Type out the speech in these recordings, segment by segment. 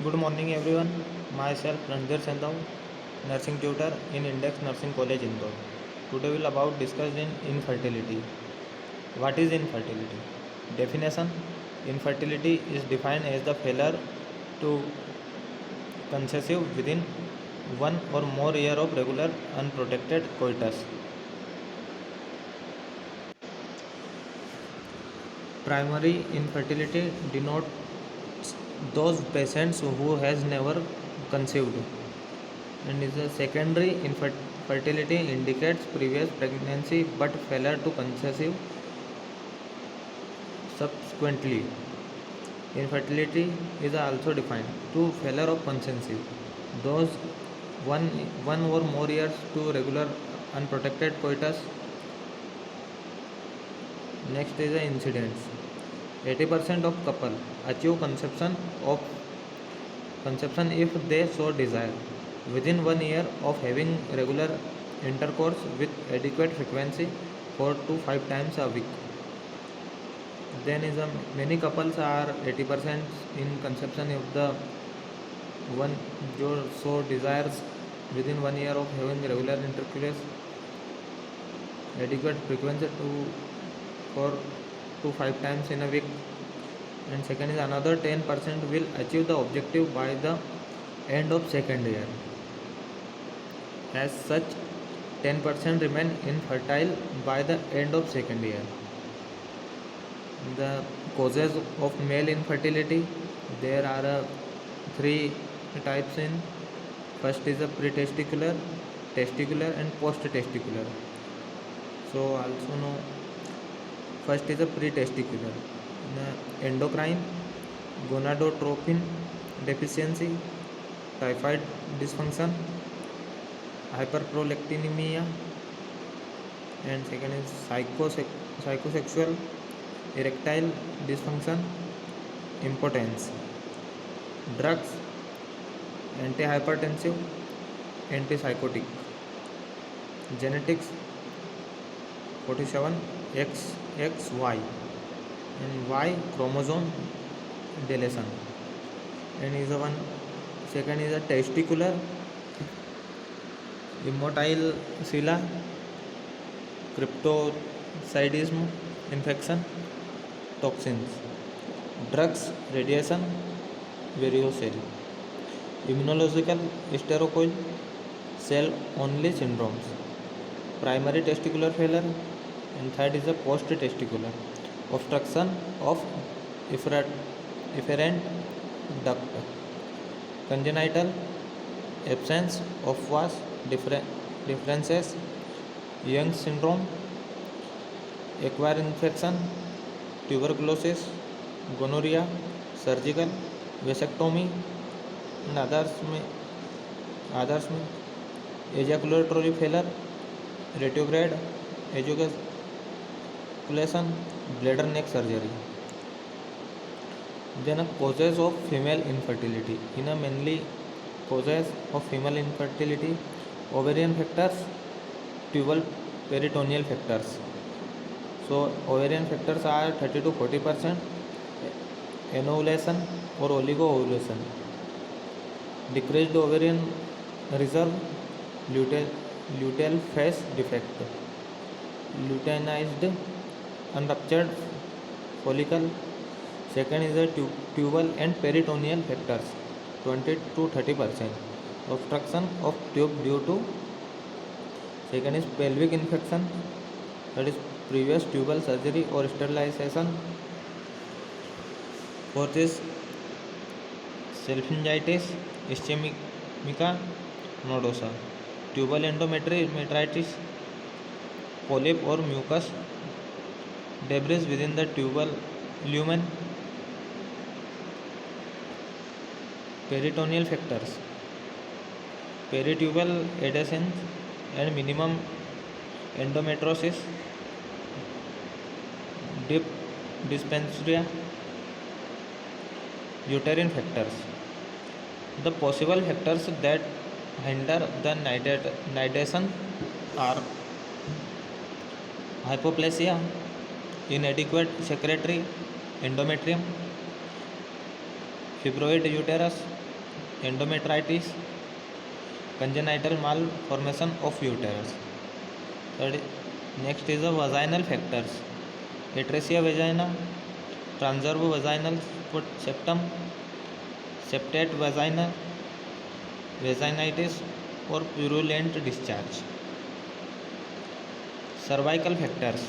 Good morning everyone. Myself Ranjit Sendhav, nursing tutor in Index Nursing College Indore. Today we'll about discuss in infertility. What is infertility? Definition: infertility is defined as the failure to conceive within one or more year of regular unprotected coitus. Primary infertility denotes those patients who has never conceived, and is a secondary infertility indicates previous pregnancy but failure to conceive subsequently. Infertility is also defined to failure of conception. Those one or more years to regular unprotected coitus. Next is the incidence. 80% of couple achieve conception if they so desire within 1 year of having regular intercourse with adequate frequency 4 to 5 times a week. Then is a many couples are 80% in conception if the one जो so desires within 1 year of having regular intercourse adequate frequency to 4 to 5 times in a week. And second is another 10% will achieve the objective by the end of second year. As such, 10% remain infertile by the end of second year. The causes of male infertility, there are three types in. First is a pretesticular, testicular and post-testicular. So also know, first is a pretesticular. Endocrine, gonadotropin deficiency, typhoid dysfunction, hyperprolactinemia, and second is psychosexual, erectile dysfunction, impotence. Drugs, antihypertensive, antipsychotic. Genetics, 47XXY and Y chromosome deletion. And is the one second is a testicular immotile cilia, cryptocidism infection, toxins. Drugs, radiation, varicocele. Immunological stercoil, cell only syndromes. Primary testicular failure, and third is a post testicular obstruction of efferent duct. Congenital, absence of vas differences, Young syndrome, acquired infection, tuberculosis, gonorrhea, surgical, vasectomy, and others में ejaculatory failure, retrograde ejaculation, bladder neck surgery. Then causes of female infertility. In a mainly causes of female infertility, ovarian factors, tubal peritoneal factors. So ovarian factors are 30 to 40%, anovulation or oligo-ovulation, decreased ovarian reserve, luteal phase defect, luteinized unruptured follicle. Second is the tubal and peritoneal factors, 20 to 30%, obstruction of tube due to. Second is pelvic infection, that is previous tubal surgery or sterilization. Fourth is salpingitis, ischemica nodosa, tubal endometritis, polyp or mucus debris within the tubal lumen. Peritoneal factors, peritubal adhesions and minimum endometriosis, deep dysphagia. Uterine factors. The possible factors that hinder the nidation are hypoplasia, inadequate secretory endometrium, fibroid uterus, endometritis, congenital malformation of uterus. Third, next is the vaginal factors: atresia vagina, transverse vaginal septum, septate vagina, vaginitis, or purulent discharge. Cervical factors: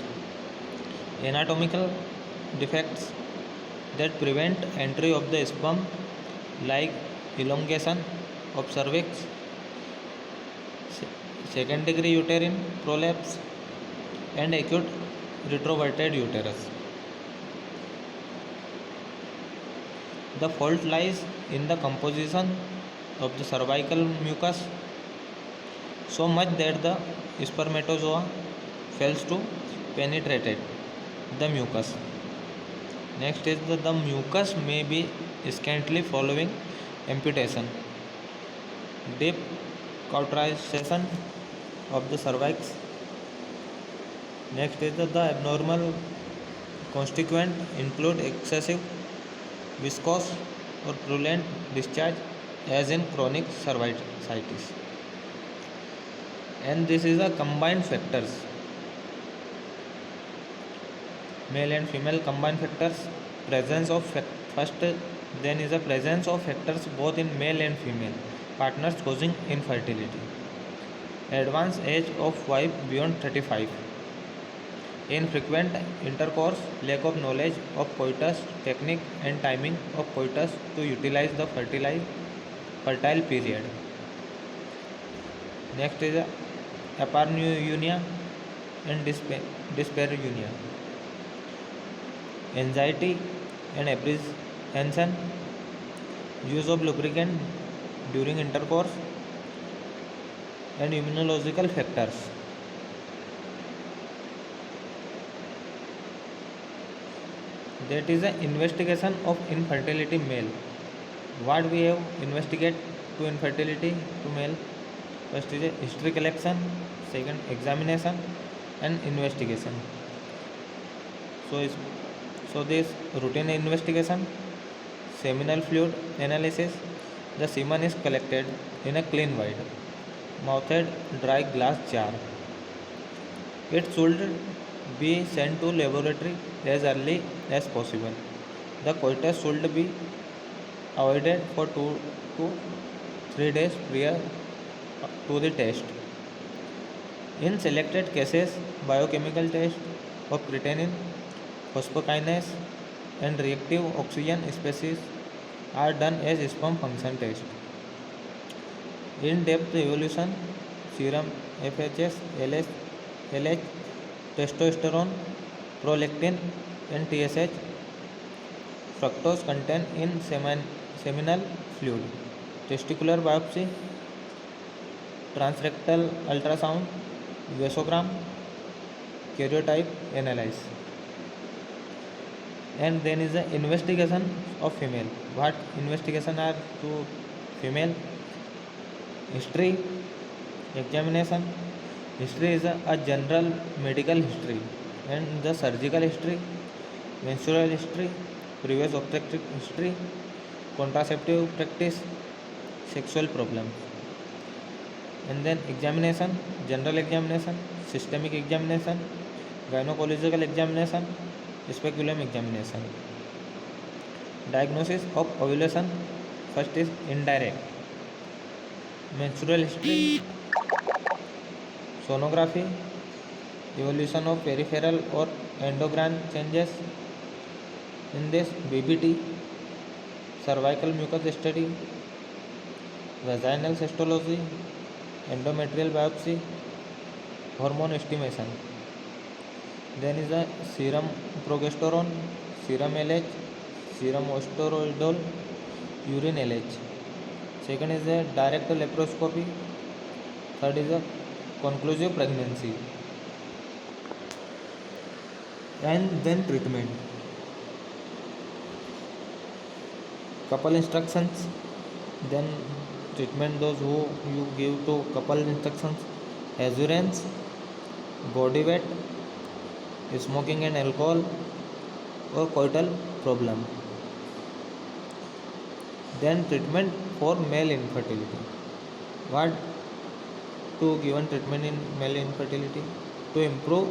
anatomical defects that prevent entry of the sperm, like elongation of cervix, second degree uterine prolapse, and acute retroverted uterus. The fault lies in the composition of the cervical mucus, so much that the spermatozoa fails to penetrate the mucus. Next is the mucus may be scantily following amputation. Deep cauterization of the cervix. Next is the abnormal constituent include excessive viscous or purulent discharge, as in chronic cervicitis. And this is a combined factors, male and female combined factors. Presence of first, then is a presence of factors both in male and female partners causing infertility. Advanced age of wife beyond 35. Infrequent intercourse, lack of knowledge of coitus technique and timing of coitus to utilize the fertile period. Next is apareunia and dyspareunia. Anxiety and apprehension, use of lubricant during intercourse, and immunological factors. That is an investigation of infertility male. What we have investigate to infertility to male? First is a history collection, second examination, and investigation. So this routine investigation, seminal fluid analysis. The semen is collected in a clean white, mouthed dry glass jar. It should be sent to laboratory as early as possible. The coitus should be avoided for 2 to 3 days prior to the test. In selected cases, biochemical test of creatinine, phosphokinase, and reactive oxygen species are done as sperm function test. In-depth evolution, serum FHS, LH, testosterone, prolactin, and TSH, fructose content in seminal fluid, testicular biopsy, transrectal ultrasound, vasogram, karyotype analysis. And then is the investigation of female. What investigation are to female? History examination. History is a general medical history, and the surgical history, menstrual history, previous obstetric history, contraceptive practice, sexual problems. And then examination, general examination, systemic examination, gynecological examination, speculum examination. Diagnosis of ovulation. First is indirect. Menstrual history, sonography, evolution of peripheral or endocrine changes. In this, BBT, cervical mucus study, vaginal cystology, endometrial biopsy, hormone estimation. Then is the serum progesterone, serum LH, serum osteroidol, urine LH. Second is the direct laparoscopy. Third is the conclusive pregnancy. And then treatment. Couple instructions. Then treatment, those who you give to couple instructions: assurance, body weight, smoking and alcohol, or coital problem. Then treatment for male infertility. What to given treatment in male infertility? To improve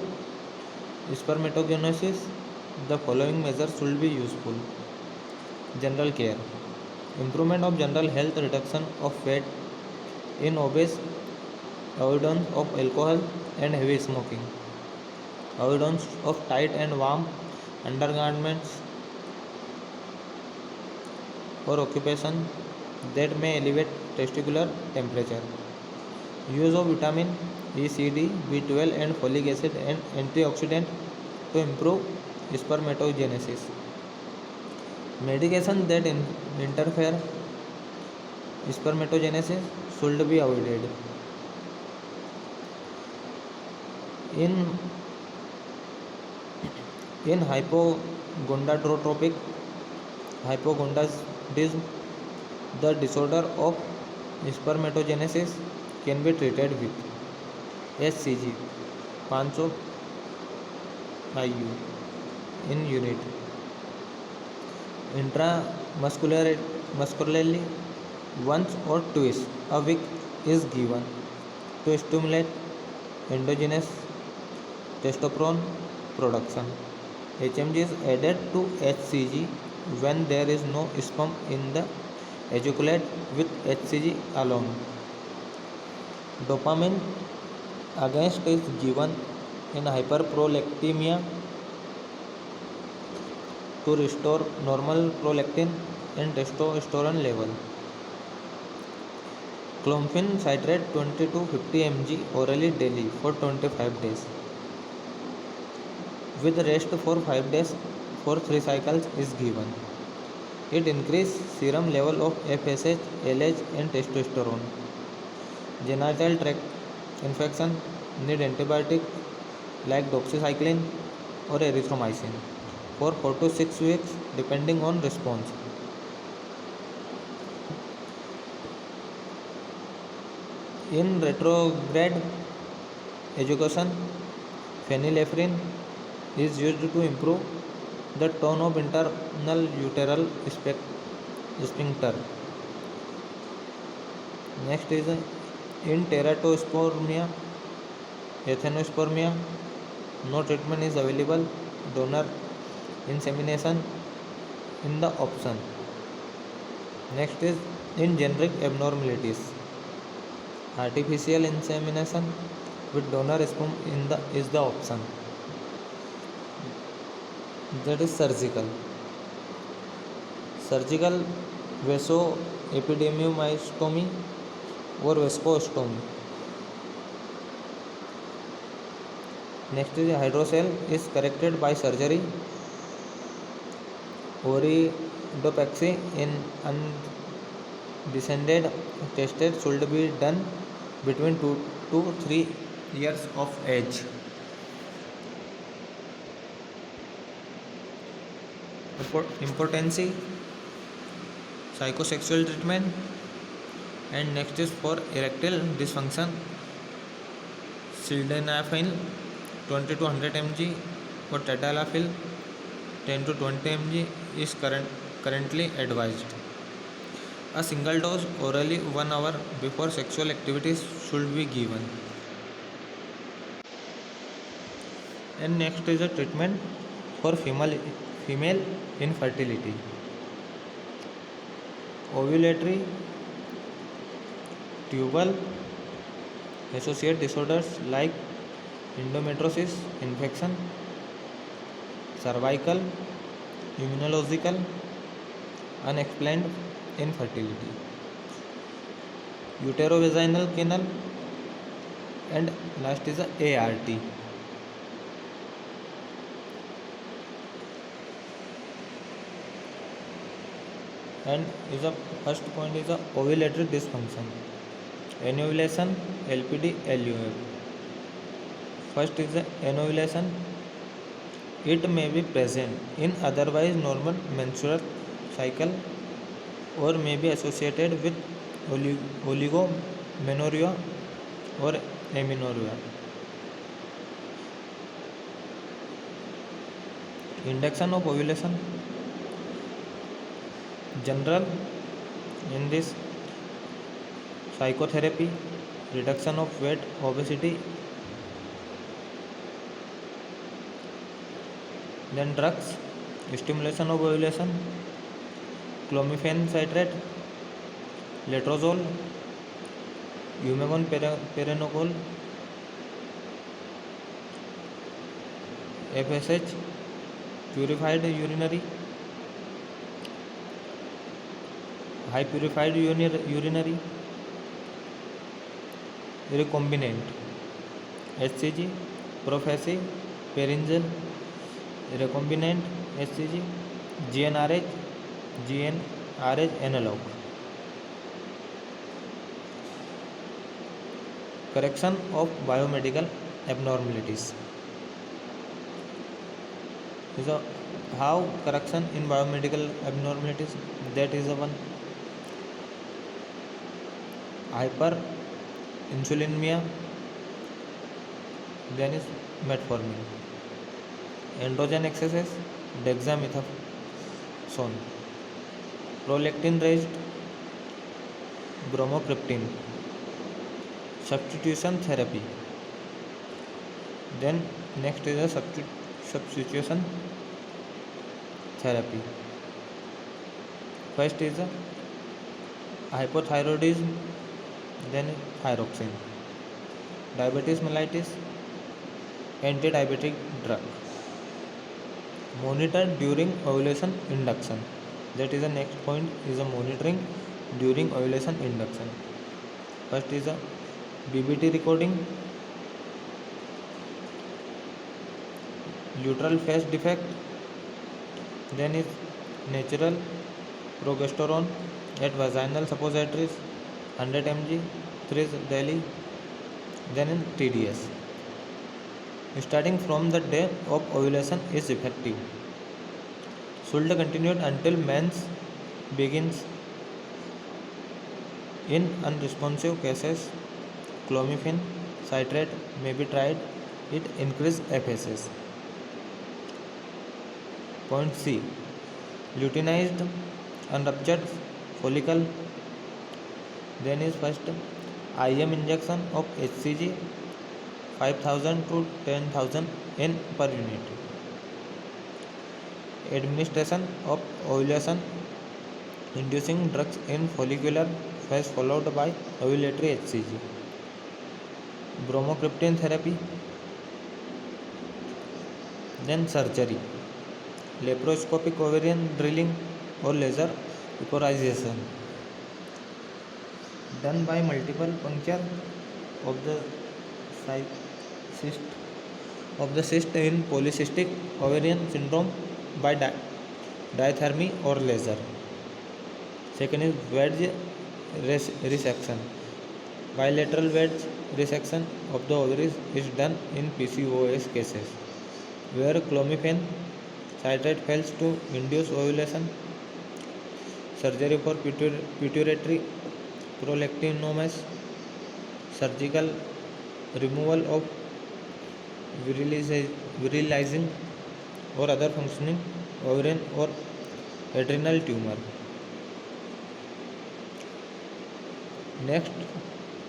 spermatogenesis, the following measures should be useful. General care. Improvement of general health, reduction of fat in obese, avoidance of alcohol and heavy smoking, avoidance of tight and warm undergarments or occupation that may elevate testicular temperature, use of vitamin E, C, D, B12 and folic acid and antioxidant to improve spermatogenesis. Medication that interfere spermatogenesis should be avoided. In hypogonadotrophic hypogonadism, the disorder of spermatogenesis can be treated with HCG 500 IU in unit intramuscularly once or twice a week is given to stimulate endogenous testosterone production. HMG is added to HCG when there is no sperm in the ejaculate with HCG alone. Dopamine agonist is given in hyperprolactinemia to restore normal prolactin and testosterone level. Clomiphene citrate 20 to 50 mg orally daily for 25 days. With rest for 5 days for 3 cycles is given. It increases serum level of FSH, LH and testosterone. Genital tract infection need antibiotic like doxycycline or erythromycin for 4 to 6 weeks depending on response. In retrograde ejaculation, phenylephrine is used to improve the tone of internal uteral sphincter. Next is in teratospermia, athenospermia, no treatment is available. Donor insemination in the option. Next is in generic abnormalities, artificial insemination with donor sperm is the option. That is surgical vasoepidemiostomy or vascostomy. Next is hydrocele is corrected by surgery. Oridopexy in undescended tested should be done between 2 to 3 years of age. Impotency, psychosexual treatment, and next is for erectile dysfunction, sildenafil 20 to 100 mg or tadalafil 10 to 20 mg is currently advised. A single dose orally 1 hour before sexual activities should be given. And next is a treatment for female infertility. Ovulatory, tubal associated disorders like endometriosis infection, cervical, immunological, unexplained infertility, uterovaginal canal, and last is a ART. And is a first point is a ovulatory dysfunction, anovulation, LPD, LUF. First is the anovulation. It may be present in otherwise normal menstrual cycle or may be associated with oligomenorrhea or amenorrhea. Induction of ovulation. General In this, psychotherapy, reduction of weight, obesity, then drugs, stimulation of ovulation, clomiphene citrate, letrozole, perenogol, FSH, purified urinary, high purified urinary, recombinant, HCG, Prophecy, Peringal, recombinant HCG, GnRH, GnRH analog. Correction of biomedical abnormalities. So, how correction in biomedical abnormalities? That is the one hyperinsulinemia, then is metformin. Androgen excesses, dexamethasone. Prolactin raised, bromocriptine. Substitution therapy. Then next is a substitution therapy. First is a hypothyroidism, then thyroxine. Diabetes mellitus, anti-diabetic drug. Monitor during ovulation induction. That is the next point is a monitoring during ovulation induction. First is a BBT recording, luteal phase defect, then is natural progesterone at vaginal suppositories 100 mg 3 daily, then in TDS. Starting from the day of ovulation is effective. Should continue until mens begins. In unresponsive cases, clomiphene citrate may be tried. It increases FSS. Point C. Luteinized unruptured follicle. Then is first IM injection of HCG 5000 to 10,000 N per unit. Administration of ovulation inducing drugs in follicular phase followed by ovulatory HCG. Bromocriptine therapy. Then surgery. Laparoscopic ovarian drilling or laser eporization done by multiple puncture of the cyst in polycystic ovarian syndrome by diathermy or laser. Second is wedge resection. Bilateral wedge resection of the ovaries is done in PCOS cases where clomiphene citrate fails to induce ovulation. Surgery for pituitary prolactinomas. Surgical removal of virilizing or other functioning ovarian or adrenal tumor. Next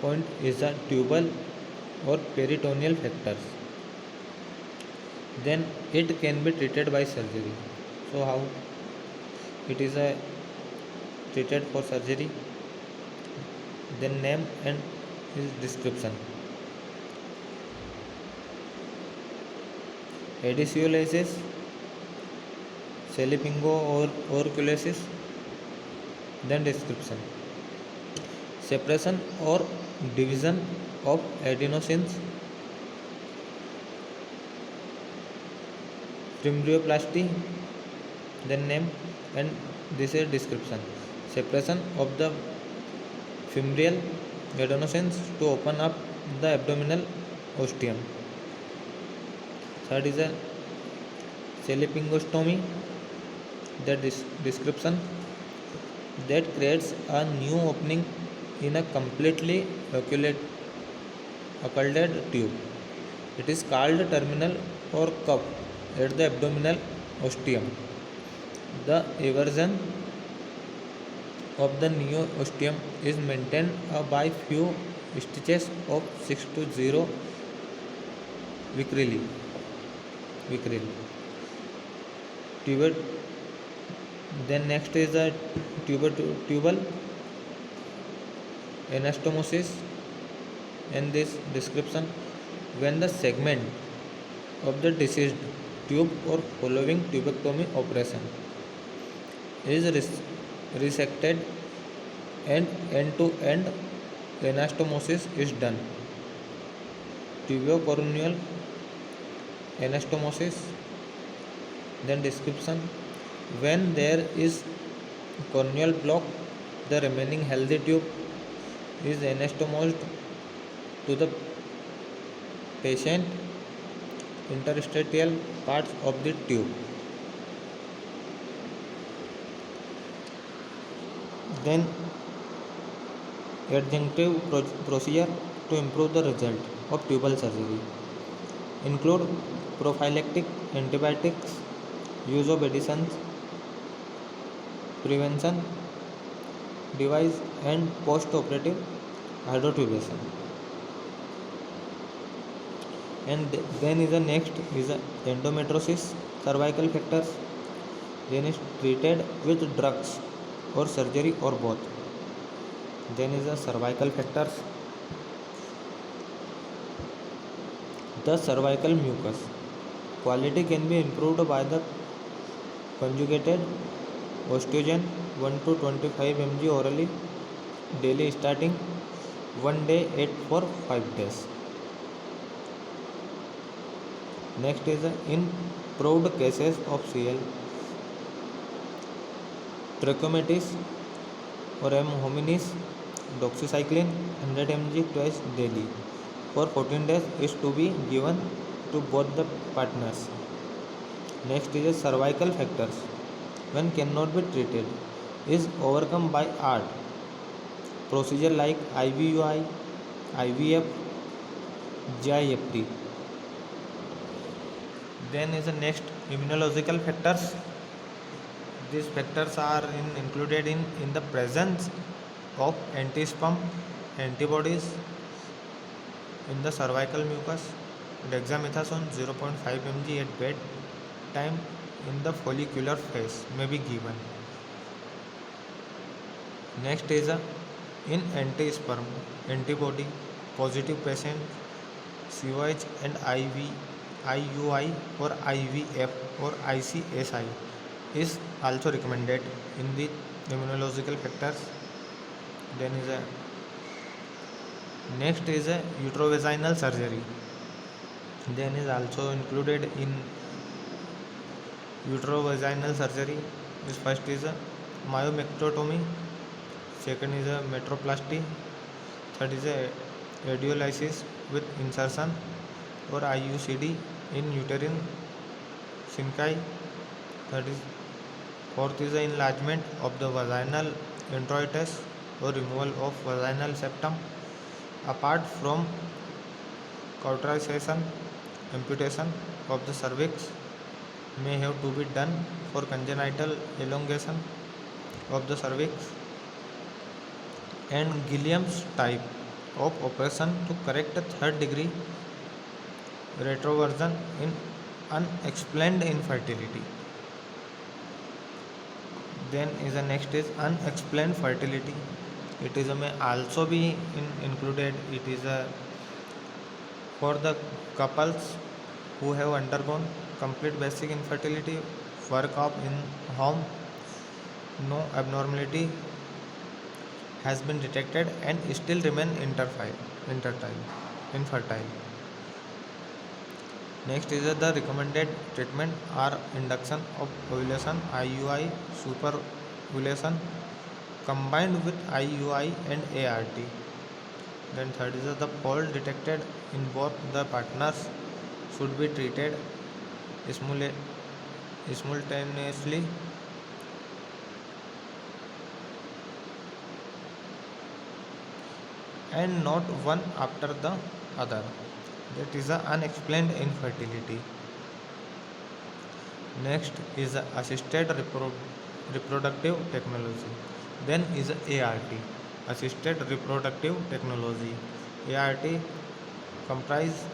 point is the tubal or peritoneal factors. Then it can be treated by surgery. So how it is treated for surgery? Then name and his description. Adduciosis, Selipingo or orculosis. Then description. Separation or division of adenosines. Embryoplasty, then name and this is description. Separation of the fimbrial adenosines to open up the abdominal ostium. Third is a selipingostomy, the description that creates a new opening in a completely occulted tube. It is called terminal or cup at the abdominal ostium. The eversion of the neosteum is maintained by few stitches of 6 to 0 vicryl. vicryl. Tubal. Then next is the tubal anastomosis. In this description, when the segment of the deceased tube or following tubectomy operation is resected and end-to-end anastomosis is done. Tubocorneal anastomosis. Then description, when there is corneal block, the remaining healthy tube is anastomosed to the patient interstitial parts of the tube. Then adjunctive procedure to improve the result of tubal surgery include prophylactic antibiotics, use of medicines, prevention device, and post-operative hydrotubation. And then is the next is endometriosis, cervical factors. Then is treated with drugs or surgery or both. Then is the cervical factors. The cervical mucus quality can be improved by the conjugated osteogen 1 to 25 mg orally daily starting 1 day 8 for 5 days. Next is in proved cases of CL, trachomatis or M. hominis, doxycycline 100 mg twice daily for 14 days is to be given to both the partners. Next is cervical factors when cannot be treated is overcome by art procedure like IVUI, IVF, GIFT. Then is the next immunological factors. These factors are included in the presence of anti-sperm antibodies in the cervical mucus. Dexamethasone 0.5 mg at bedtime in the follicular phase may be given. Next is in anti-sperm antibody positive patient COH and IUI or IVF or ICSI is also recommended in the immunological factors. Then is next is uterovaginal surgery. Then is also included in uterovaginal surgery. This first is myomectomy, second is metroplasty, third is radiolysis with insertion or IUCD in uterine syncytial. Fourth is the enlargement of the vaginal introitus or removal of vaginal septum. Apart from cauterization, amputation of the cervix may have to be done for congenital elongation of the cervix. And Gilliam's type of operation to correct a third degree retroversion in unexplained infertility. Then is the next is unexplained fertility. It is may also be included. It is for the couples who have undergone complete basic infertility, workup in home, no abnormality has been detected and still remain infertile. Next is the recommended treatment are induction of ovulation, IUI, superovulation combined with IUI and ART. Then third is the fault detected in both the partners should be treated simultaneously. And not one after the other. That is the unexplained infertility. Next is assisted reproductive technology. Then is ART, assisted reproductive technology. ART comprise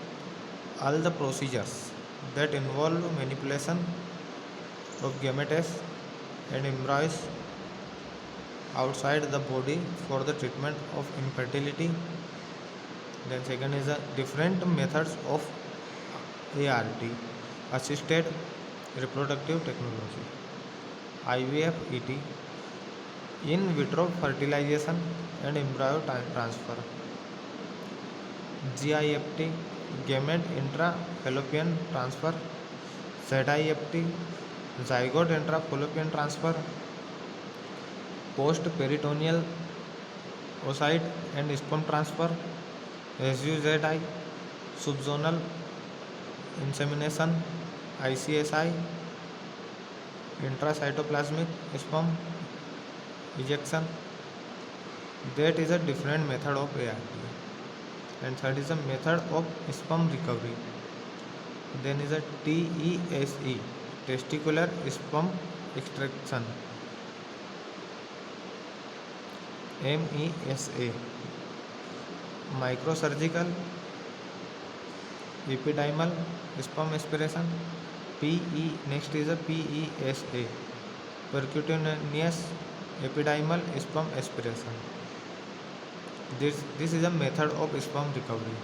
all the procedures that involve manipulation of gametes and embryos outside the body for the treatment of infertility. Then second is the different methods of ART, assisted reproductive technology. IVF ET, in vitro fertilization and embryo transfer. GIFT, gamete intra-fallopian transfer. ZIFT, zygote intra-fallopian transfer. Post-peritoneal oocyte and sperm transfer. SUZI, subzonal insemination. ICSI, intracytoplasmic sperm ejection. That is a different method of ART. And third is a method of sperm recovery. Then is a TESE, testicular sperm extraction. MESA, microsurgical epididymal sperm aspiration. Next is a PESA, percutaneous epididymal sperm aspiration. This is a method of sperm recovery.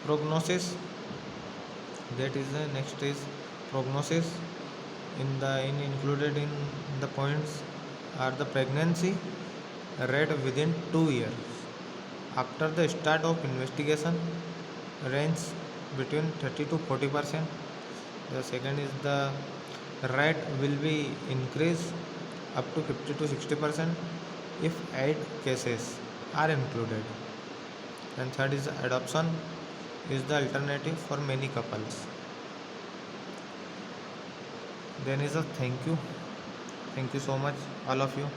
Prognosis, that is the next is prognosis. In included in the points are the pregnancy rate within 2 years after the start of investigation, range between 30 to 40%. The second is the rate will be increased up to 50 to 60% if 8 cases are included. And third is adoption is the alternative for many couples. Then is a thank you so much all of you.